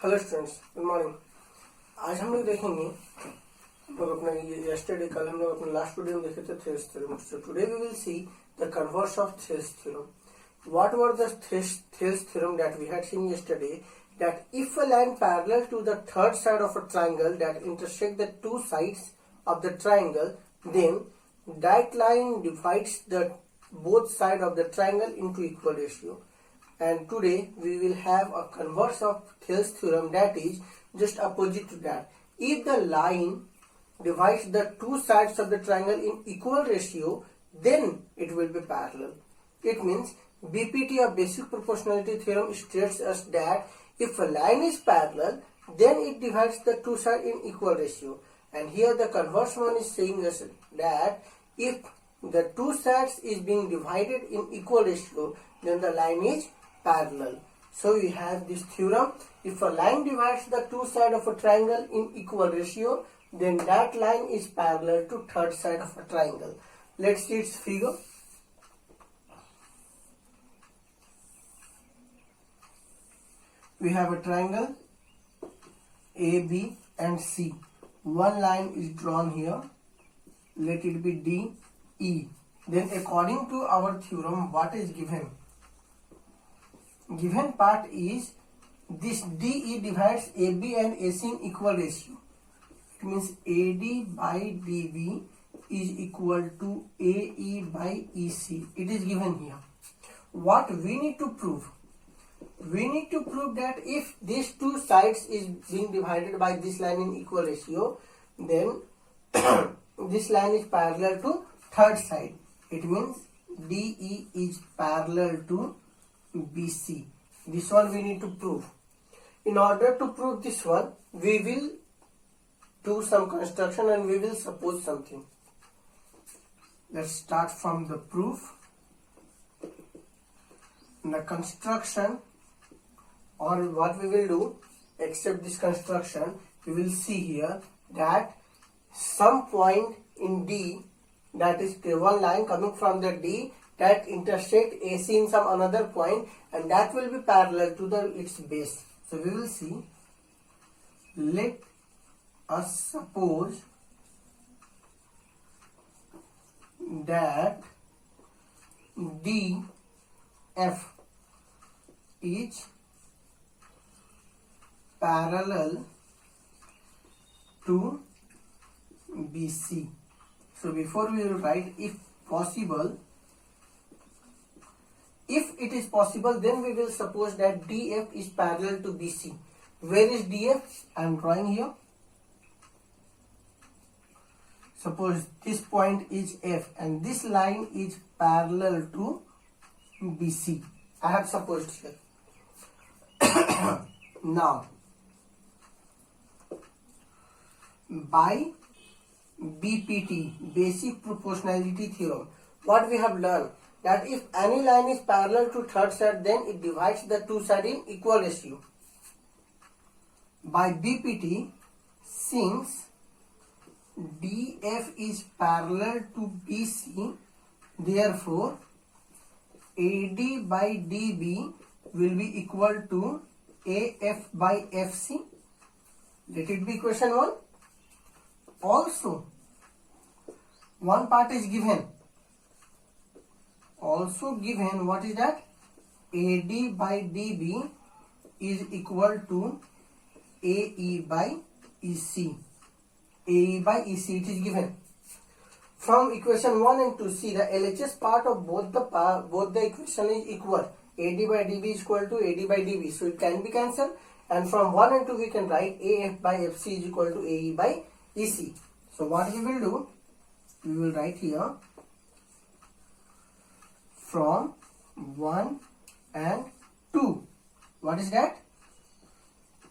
Hello students, good morning. आज हम लोग देखेंगे अपना यस्टरडे कल हम लोग अपने लास्ट वीडियो में देखे थे Thales theorem. So today we will see the converse of Thales theorem. What were the Thales theorem that we had seen yesterday, that if a line parallel to the third side of a triangle that intersect the two sides of the triangle, then that line divides the both sides of the triangle into equal ratio. And today we will have a converse of Thales theorem, that is just opposite to that. If the line divides the two sides of the triangle in equal ratio, then it will be parallel. It means BPT or basic proportionality theorem states us that if a line is parallel, then it divides the two sides in equal ratio. And here the converse one is saying us that if the two sides is being divided in equal ratio, then the line is parallel. So we have this theorem: if a line divides the two sides of a triangle in equal ratio, then that line is parallel to third side of a triangle. Let's see its figure. We have a triangle A, B and C. One line is drawn here. Let it be D, E. Then according to our theorem, what is given? Given part is this DE divides AB and AC in equal ratio. It means AD by DB is equal to AE by EC. It is given here. What we need to prove? We need to prove that if these two sides is being divided by this line in equal ratio, then this line is parallel to third side. It means DE is parallel to BC. This one we need to prove. In order to prove this one, we will do some construction and we will suppose something. Let's start from the proof. In the construction, or what we will do, except this construction, we will see here that some point in D, that is one line coming from the D that intersect AC in some another point, and that will be parallel to its base. So we will see. Let us suppose that DF is parallel to BC. So before we will write if possible, if it is possible, then we will suppose that DF is parallel to BC. Where is DF? I am drawing here. Suppose this point is F and this line is parallel to BC. I have supposed here. Now, by BPT, basic proportionality theorem, what we have learned, that if any line is parallel to third side, then it divides the two sides in equal ratio. By BPT, since DF is parallel to BC, therefore AD by DB will be equal to AF by FC. Let it be question 1. Also, one part is given. Also given, what is that? AD by DB is equal to AE by EC. AE by EC, it is given. From equation 1 and 2, see the LHS part of both the equation is equal. AD by DB is equal to AD by DB, so it can be cancelled. And from 1 and 2 we can write AF by FC is equal to AE by EC. So what we will do, we will write here from 1 and 2. What is that?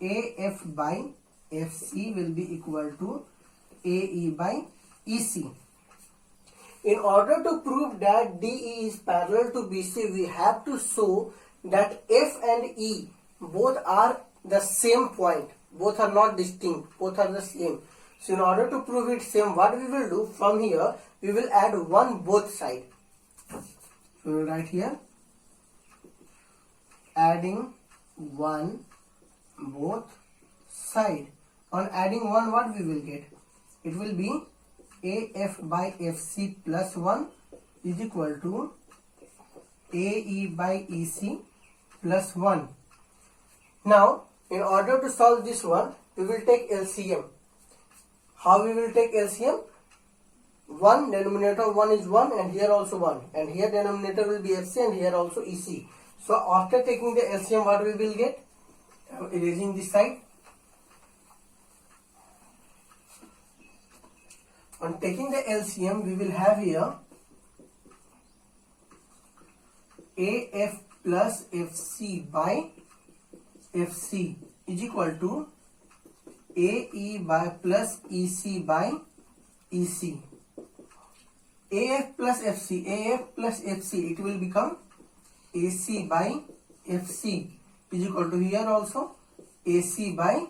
AF by FC will be equal to AE by EC. In order to prove that DE is parallel to BC, we have to show that F and E both are the same point. Both are not distinct. Both are the same. So in order to prove it same, what we will do, from here we will add 1 both side. So we will write here adding 1 both side. On adding 1, what we will get? It will be AF by FC plus 1 is equal to AE by EC plus 1. Now, in order to solve this one, we will take LCM. How we will take LCM? 1, denominator 1 is 1 and here also 1. And here denominator will be FC and here also EC. So, after taking the LCM, what we will get? Erasing this side. On taking the LCM, we will have here AF plus FC by FC is equal to AE by plus EC by EC. AF plus FC, it will become AC by FC is equal to here also AC by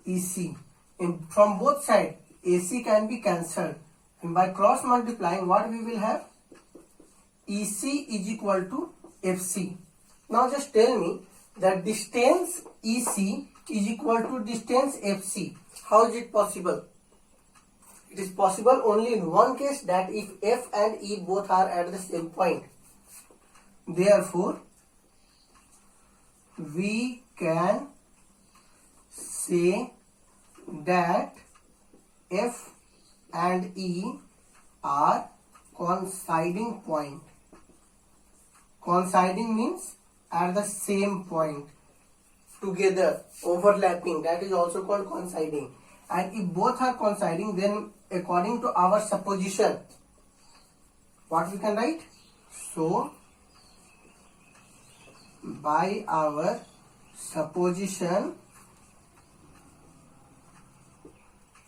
EC. And from both sides, AC can be cancelled. And by cross multiplying, what we will have? EC is equal to FC. Now just tell me that distance EC is equal to distance FC. How is it possible? It is possible only in one case, that if F and E both are at the same point. Therefore, we can say that F and E are coinciding point. Coinciding means at the same point, together, overlapping. That is also called coinciding. And if both are coinciding, then according to our supposition, what we can write? So, by our supposition,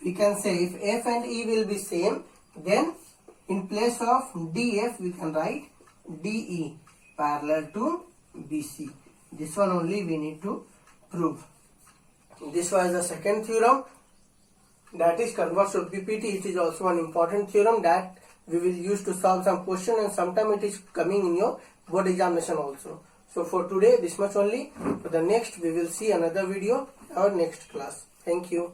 we can say if F and E will be same, then in place of DF we can write DE parallel to BC. This one only we need to prove. This was the second theorem, that is converse of PPT. It is also an important theorem that we will use to solve some question, and sometime it is coming in your board examination also. So for today this much only. For the next we will see another video or next class. Thank you.